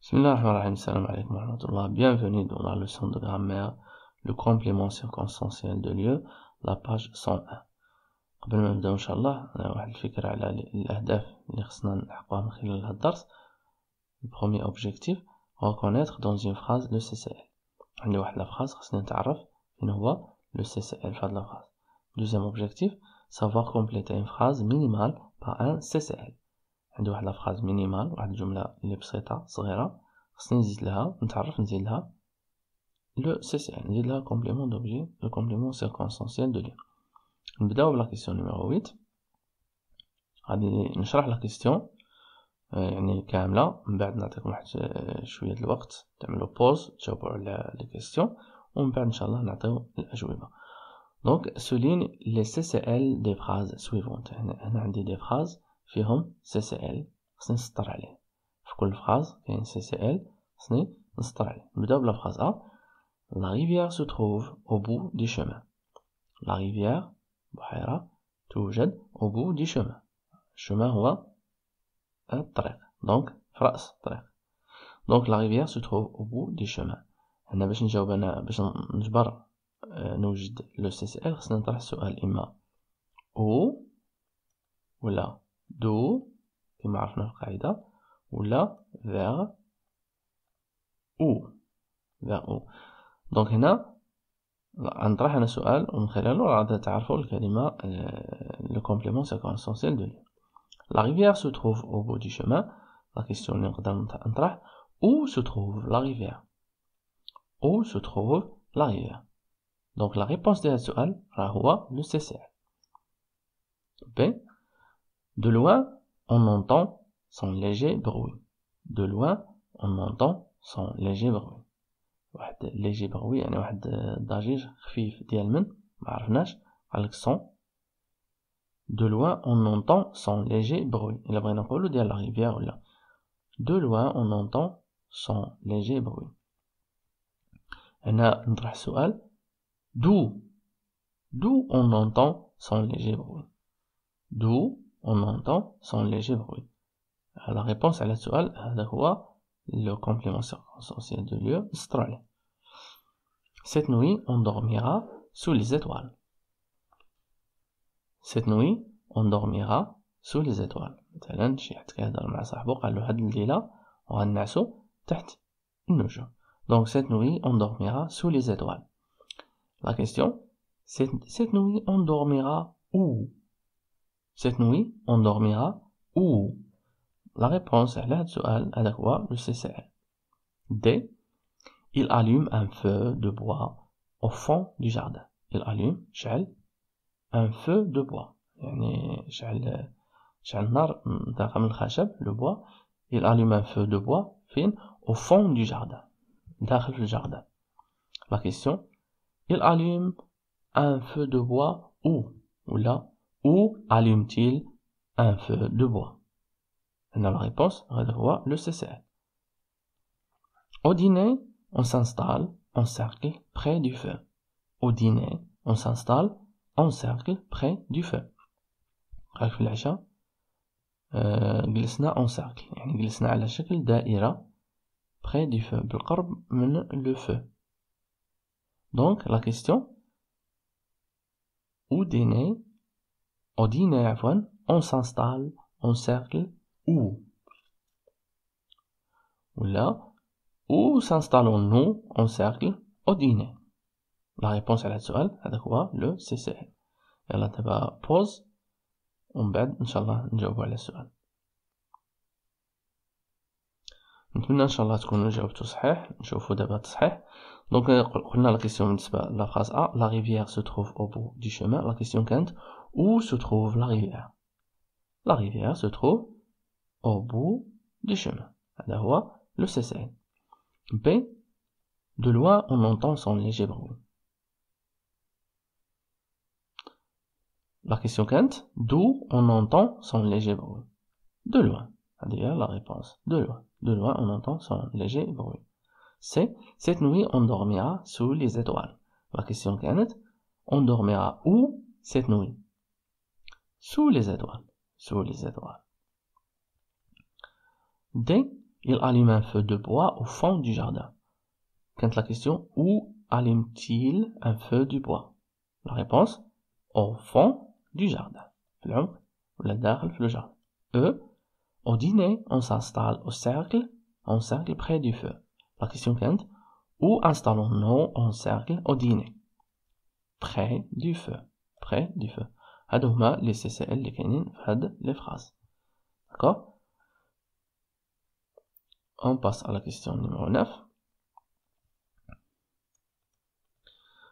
Bismillahirrahmanirrahim, salam alaikum wa rahmatullah. Bienvenue dans la leçon de grammaire, le complément circonstanciel de lieu, la page 101. قبل ما نبداو ان شاء الله واحد الفكرة على الاهداف اللي خصنا نحققوها من خلال هذا الدرس. Le premier objectif, reconnaître dans une phrase le CCL. عندي واحد لا phrase خصني نتعرف فين هو le CCL في هاد لا phrase. Deuxième objectif, savoir compléter une phrase minimale par un CCL. عندي واحد لا phrase minimale، واحد الجملة اللي بسيطة صغيرة خصني نزيد لها نزيد لها le CCL، نزيد لها complément d'objet، le complément circonstanciel de lieu. نبداو بلا كيسيون نيميرو 8. غادي نشرح لا كيسيون يعني كاملة، من بعد نعطيكم واحد شوية الوقت تعملوا بوز تجاوبوا على لي كيسيون، ومن بعد ان شاء الله نعطيو الأجوبة. Donc souligne les CCL des phrases suivantes. هنا عندي des phrases فيهم CCL خصني نسطر عليه. في كل phrase كاين CCL خصني نسطر عليه. نبداو بلا phrase A. La rivière se trouve au bout du chemin. La rivière بحيرة توجد au bout du chemin. الشما هو الطريق، donc في رأس الطريق. Donc la rivière se trouve au bout du chemin. هنا باش نجاوب أنا باش نجبر نوجد لو CCL خصنا نطرح السؤال إما أو ولا دو كما عرفنا القاعدة، ولا vers où. دونك هنا نطرح أنا سؤال ومن خلاله راح تعرفوا الكلمة le complément circonstanciel de lieu. La rivière se trouve au bout du chemin. La question اللي نقدر نطرح où se trouve la rivière. Où se trouve la rivière. Donc la réponse ديال السؤال راه هو le CCL. B. De loin on entend son léger bruit. De loin on entend son léger bruit. واحد léger bruit يعني واحد الضجيج خفيف ديال من ما عرفناش، قالك son. De loin on entend son léger bruit. إلا بغينا نقولو ديال la rivière ولا de loin on entend son léger bruit. هنا نطرح السؤال d'où on entend son léger bruit. D'où on entend son léger bruit. La réponse على السؤال هذا هو le complément circonstanciel de lieu نسطرو عليه. Cette nuit on dormira sous les étoiles. Cette nuit on dormira sous les étoiles. مثلا شي حد كيهضر مع صاحبو قال له هاد الليلة وغنعسو تحت النجوم. Donc cette nuit on dormira sous les étoiles. La question, cette nuit on dormira où? Cette nuit on dormira où? La réponse à هاد السؤال هذا هو le CCL. D. Il allume un feu de bois au fond du jardin. Il allume شعل un feu de bois يعني شعل نار نطلق من الخشب le bois. Il allume un feu de bois فين au fond du jardin داخل في الجاردن. La question, il allume un feu de bois où? ولا où allume-t-il un feu de bois? هنا la réponse هذا هو le CCL. Au dîner on s'installe en cercle près du feu. Au dîner on s'installe en cercle près du feu. قالك في العشاء جلسنا en cercle يعني جلسنا على شكل دائرة près du feu بالقرب من le feu. Donc la question, au dîner عفوا on s'installe en cercle où? ولا où s'installons-nous en cercle au dîner? La réponse على السؤال هذا هو le CCL. يلا دابا pause ومن بعد ان شاء الله نجاوبوا على السؤال. نتمنى ان شاء الله تكونوا جاوبتوا صحيح. نشوفوا دابا التصحيح. Donc قلنا la question بالنسبة la phrase A. La rivière se trouve au bout du chemin. La question كانت où se trouve la rivière. La rivière se trouve au bout du chemin. هذا هو le CCL. B. De loin on entend son léger bruit. La question كانت d'où on entend son léger bruit. De loin. هذه la réponse. De loin. De loin on entend son léger bruit. C. Cette nuit on dormira sous les étoiles. La question كانت on dormira où cette nuit? Sous les étoiles. Sous les étoiles. D. il allume un feu de bois au fond du jardin. Quand la question, où allume-t-il un feu du bois? La réponse, au fond du jardin. Le jardin. E, au dîner, on s'installe en cercle près du feu. La question quand, où installons-nous en cercle au dîner? Près du feu. Près du feu. هادو هما les CCL اللي كاينين في هاد les phrases. D'accord? On passe à la question numéro 9.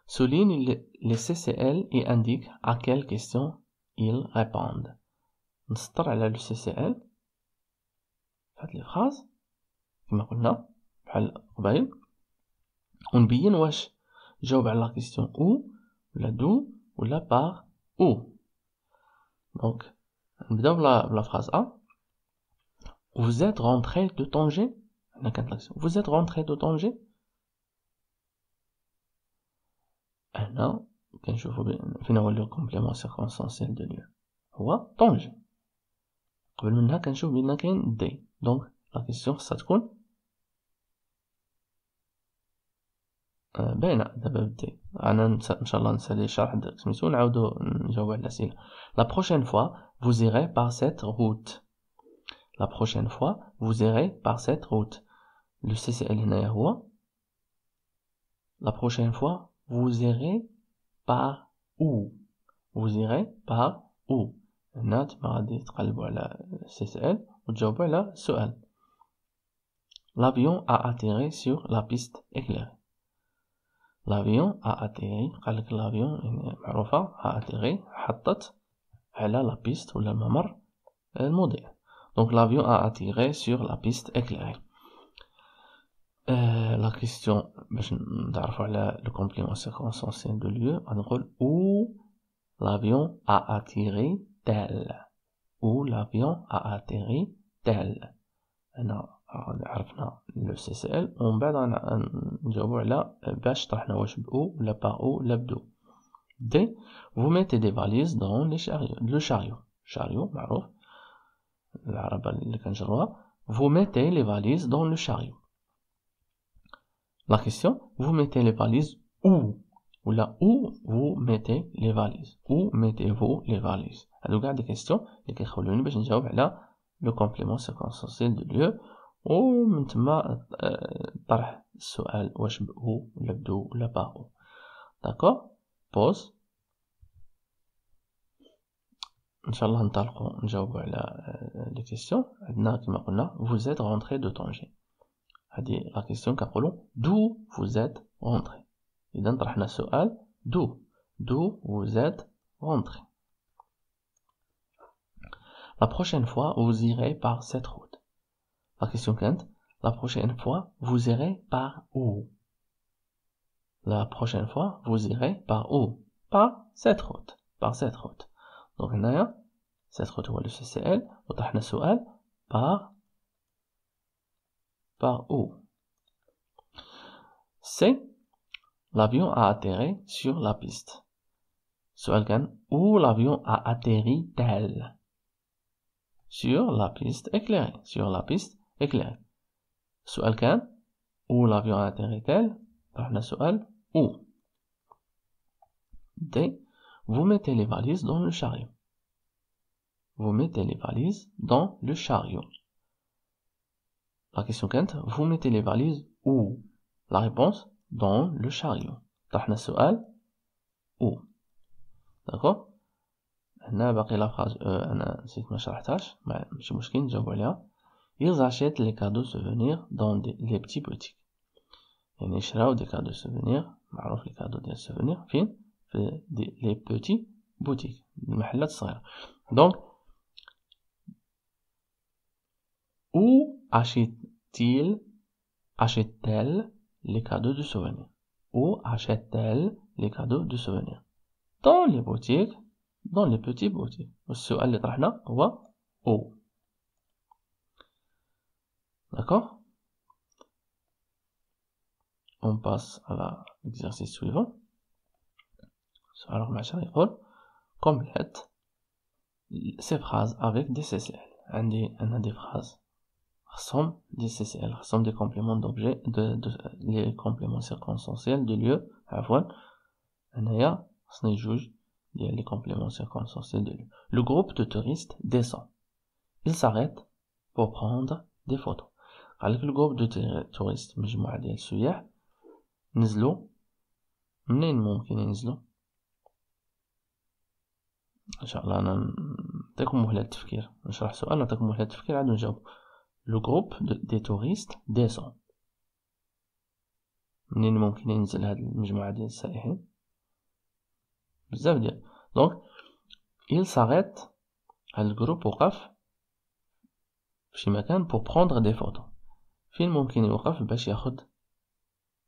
Souligne les CCL et indique à quelle question ils répondent. نسطر على le CCL في هاد les phrases كما قلنا بحال قبيل ونبين واش جاوب على la question où ولا d'où ولا par où. Donc نبداو بلا phrase A. Vous êtes rentré de Tanger? Vous êtes rentré de Tanger? هنا كنشوفو فين هو لو كومبليمون سيركونستانسيال دو ليو هو طنجة. قبل منها كنشوف بأن كاين دي. دونك لا كيسيون خصها تكون باينة دابا بالدي. أنا إن شاء الله نسالي شرح سميتو نعاودو نجاوب على الأسئلة. La prochaine fois vous irez par cette route. La prochaine fois vous irez par cette route. Le CCL هنايا هو la prochaine fois vous irez par où? Vous irez par où? هنا تما غادي تقلبوا على CCL وتجاوبوا على السؤال. L'avion a atterri sur la piste éclairée. L'avion a atterri قالك l'avion يعني معروفة a atterri حطت على la piste ولا الممر المضيء. Donc l'avion a atterri sur la piste éclairée. La question باش نتعرفوا على le complément circonstanciel de lieu غنقول où l'avion a atterri tel. Où l'avion a atterri tel. هنا عرفنا le CCL ومن بعد نجاوبوا على باش طرحنا واش بأو ولا par où ولا بدو. D. Vous mettez des valises dans le chariot. Chariot معروف العربة اللي كنجروها. Vous mettez les valises dans le chariot. La question, vous mettez les valises où? Ou là, où vous mettez les valises? Où mettez-vous les valises? هادو كاع دي كيستيون اللي كيخولوني باش نجاوب على لو كومبليمون سيكونسونسيال دو ليو ومن تما طرح السؤال واش بأو ولا بدو ولا با أو. داكور بوز. ان شاء الله نطلقوا نجاوبوا على لي كيستيون. عندنا كما قلنا vous êtes rentré de Tanger. هذه la question كنقولوا d'où vous êtes rentré. إذا طرحنا السؤال d'où vous êtes rentré. La prochaine fois vous irez par cette route. La question كانت la prochaine fois vous irez par où? La prochaine fois vous irez par où? Par cette route. Par cette route. Donc هنايا cette route هو le CCL وطرحنا السؤال par où? C. L'avion a atterri sur la piste. السؤال كان où l'avion a atterri tel. Sur la piste éclairée. Sur la piste éclairée. السؤال كان où l'avion a atterri tel. طرحنا السؤال où. D. Vous mettez les valises dans le chariot. Vous mettez les valises dans le chariot. La question كانت vous mettez les valises où? La réponse dans le chariot. طرحنا السؤال où. داكور. هنا باقي لا فراز انا نسيت ما شرحتهاش ماشي مشكل نجاوب عليها. Ils achètent les cadeaux souvenirs dans les petits boutiques. يعني يشراو دي كادو سوفونير معروف لي كادو ديال السوفونير فين في لي بوتي بوتيك المحلات الصغيرة. دونك où achète-t-elle les cadeaux de souvenir? Où achète-t-elle les cadeaux de souvenir? Dans les boutiques, dans les petites boutiques. السؤال اللي طرحنا هو où. D'accord? On passe à l'exercice suivant. السؤال رقم 10 يقول complète ces phrases avec des CCL. عندي أنا دي phrases خصهم des CCL sont des compléments d'objet les compléments circonstanciels de lieu عفوا هنايا خصنا جوج ديال les compléments circonstanciels de lieu. Le groupe de touristes descend. Il s'arrête pour prendre des photos. قالك le groupe de touristes مجموعة ديال السياح نزلوا منين ممكن ينزلوا ان شاء الله انا نعطيكم مهلة التفكير نشرح سؤال نعطيكم مهلة التفكير عاد نجاوب. Le groupe des touristes descend. منين ممكن ينزل هاد المجموعة ديال السائحين بزاف ديال دونك il s'arrête هاد الجروب وقف فشي مكان pour prendre des photos. فين ممكن يوقف باش ياخد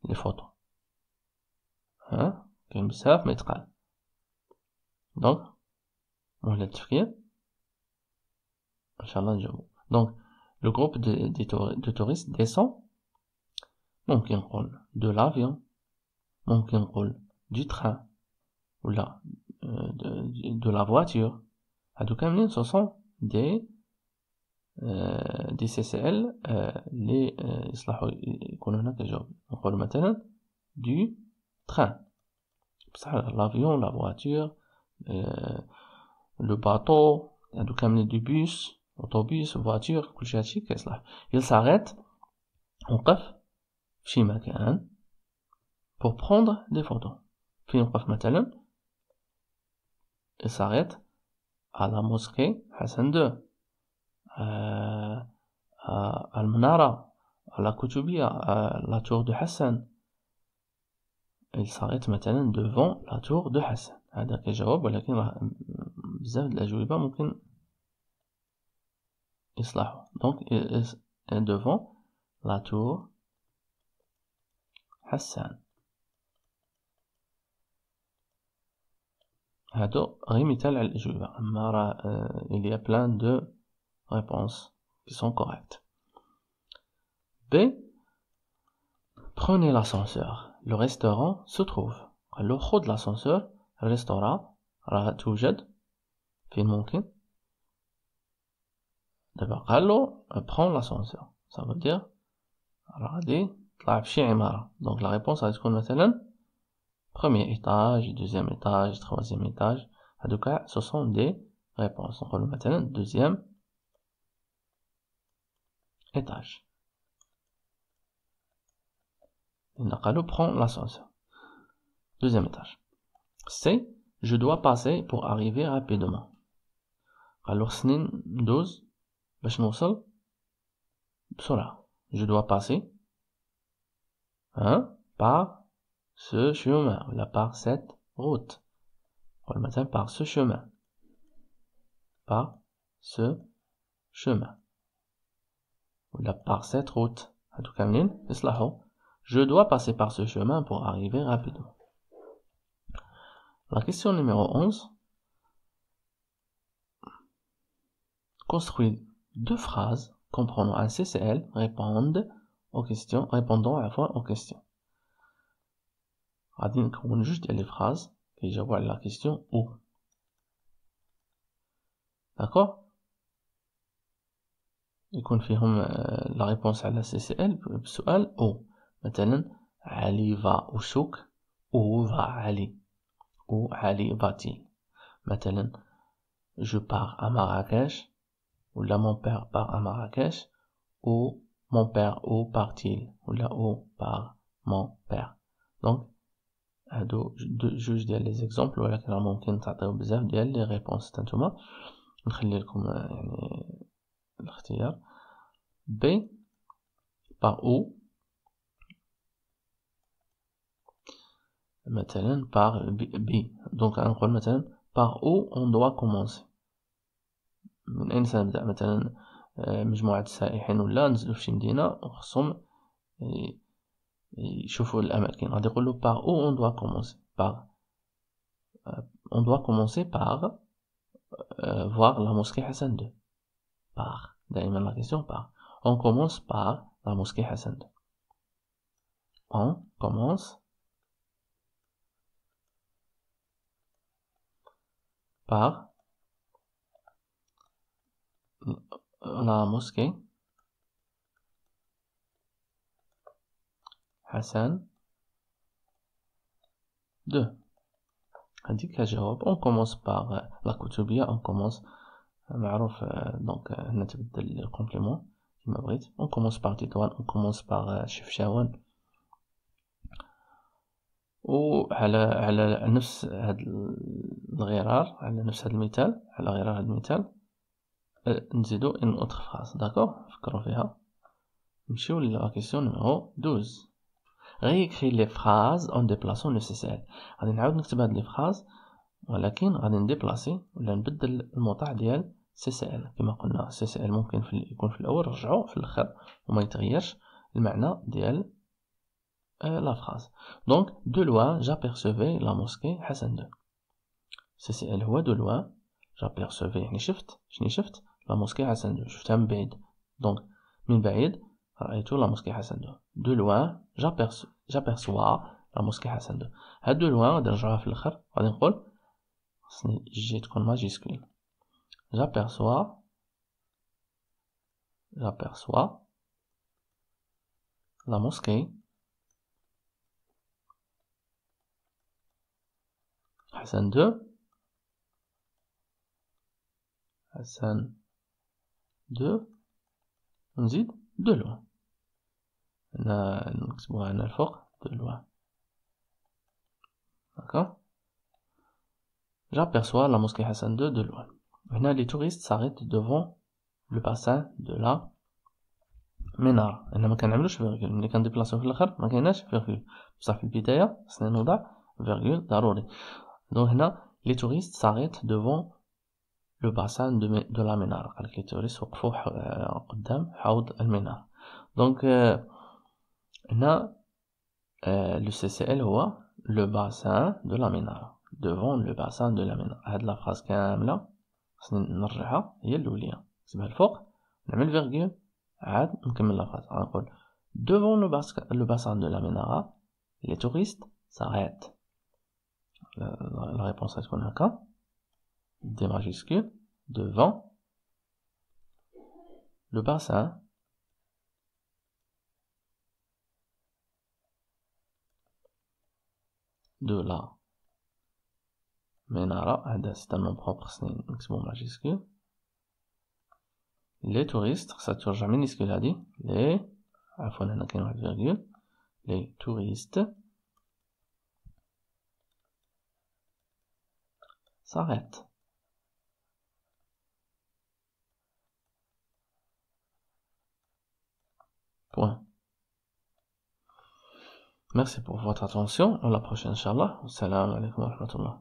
لي فوتو ها كاين بزاف ما يتقال دونك مهلة التفكير ان شاء الله نجاوب. دونك le groupe de touristes descend ممكن نقول de l'avion ممكن نقول du train ولا de la voiture هادو كاملين ce sont des CCL اللي يصلحوا يكون هنا كجواب. نقول مثلا du train بصح l'avion la voiture le bateau هادو كاملين du bus autobus voiture كلشي هادشي كيصلح. il s'arrête وقف فشي مكان pour prendre des photos. فين وقف مثلا il s'arrête à la mosquée Hassan II à المنارة à la Koutoubia à la tour de Hassan. il s'arrête مثلا devant la tour de Hassan. هذا كجواب ولكن بزاف د الأجوبة ممكن يصلحوا. donc devant la tour Hassan. هادو غير مثال على الأجوبة أما راه il y a plein de réponses qui sont correctes. B. Prenez l'ascenseur. Le restaurant se trouve. قالو خذ l'ascenseur. الريستوران راه توجد فين ممكن دابا قالو prends l'ascenseur ça veut dire راه غادي تطلع فشي عمارة. donc la réponse غادي تكون مثلا premier étage deuxième étage troisième étage هادو كاع ce sont des réponses. نقولو مثلا deuxième étage. إلا قالو prends l'ascenseur deuxième étage. C. Je dois passer pour arriver rapidement. قالو خصني ندوز باش نوصل بسرعة. je dois passer par ce chemin ولا par cette route. نقول مثلا par ce chemin par ce chemin ولا par cette route هادو كاملين يصلحوا. je dois passer par ce chemin pour arriver rapidement. La question numéro 11. Construis deux phrases comprenant un CCL répondant aux questions. غادي نكون جوج ديال لي فراز كيجاوبوا على لا كيسيون او. داكور يكون فيهم لا ريبونس على CCL بالسؤال او. مثلا علي va au souk ou va علي ou علي va-t-il. مثلا je pars à Marrakech ou là mon père part à Marrakech ou mon père où part-il ou là où part mon père. donc هادو جوج ديال لي زيكزامبل ولكن ممكن تعطيو بزاف ديال لي ريبونس نتوما نخلي لكم يعني الاختيار. B par où مثلا par B donc غنقول مثلا par où on doit commencer. من أين سنبدأ مثلا مجموعة السائحين ولا نزلوا في شي مدينة وخصهم يشوفوا الأماكن غادي يقولوا par où on doit commencer on doit commencer par voir la mosquée Hassan II. par دائما la question par. on commence par la mosquée Hassan II. on commence par la mosquée حسن 2. هذيك كجواب. on commence par la كتبية on commence معروف دونك هنا تبدل الكومبليمون كيما بغيت. on commence par تطوان on commence par شفشاون. وعلى نفس هاد الغرار على نفس هاد المثال على غرار هاد المثال نزيدو ان اوتر فراز. داكوغ فكروا فيها. نمشيو لا كيسيون نيميرو 12. réécris les phrases en déplaçant le CCL. غادي نعاود نكتب هاد لي فراز ولكن غادي نديبلاسي ولا نبدل الموضع ديال CCL. كما قلنا CCL ممكن يكون في الاول رجعو في الاخر وما يتغيرش المعنى ديال la phrase. Donc, de loin, j'apercevais la mosquée Hassan II. CCL هو de loin, j'apercevais يعني شفت la mosquée Hassan II. شفتها من بعيد. Donc, من بعيد رأيت la mosquée Hassan II. De loin, j'aperçois la mosquée Hassan II. هاد de loin غادي نرجعوها في الآخر غادي نقول خصني جي تكون ماجيسكول. j'aperçois la mosquée Hassan II نزيد de loin. نكتبوها هنا الفوق de loin. D'accord. J'aperçois la mosquée Hassan II de loin. هنا les touristes s'arrêtent devant le bassin de la منارة. هنا ما كنعملوش فيرغول ملي كنديبلاصيو في الاخر ما كايناش فيرغول بصح في البداية خصنا نوضع فيرغول ضروري. دونك هنا les touristes s'arrêtent devant le bassin de la منارة. قالك les touristes وقفوا قدام حوض المنارة. دونك هنا le CCL هو le bassin de la منارة. devant le bassin de la منارة. هاد لا فراز كاملة خصني نرجعها هي الأولية نكتبها الفوق نعمل فيرغول عاد نكمل لا فراز. غنقول devant le bassin de la منارة les touristes s'arrêtent. La réponse غتكون هكا D majuscule devant le bassin de la منارة. هذا c'est un nom propre خصني نكتبو majuscule. les touristes خصها ترجع minuscule هادي les عفوا هنا كاين واحد فيرغول les touristes s'arrêtent. Point. Merci pour votre attention. À la prochaine, Inch'Allah. Assalamu alaikum wa rahmatullah.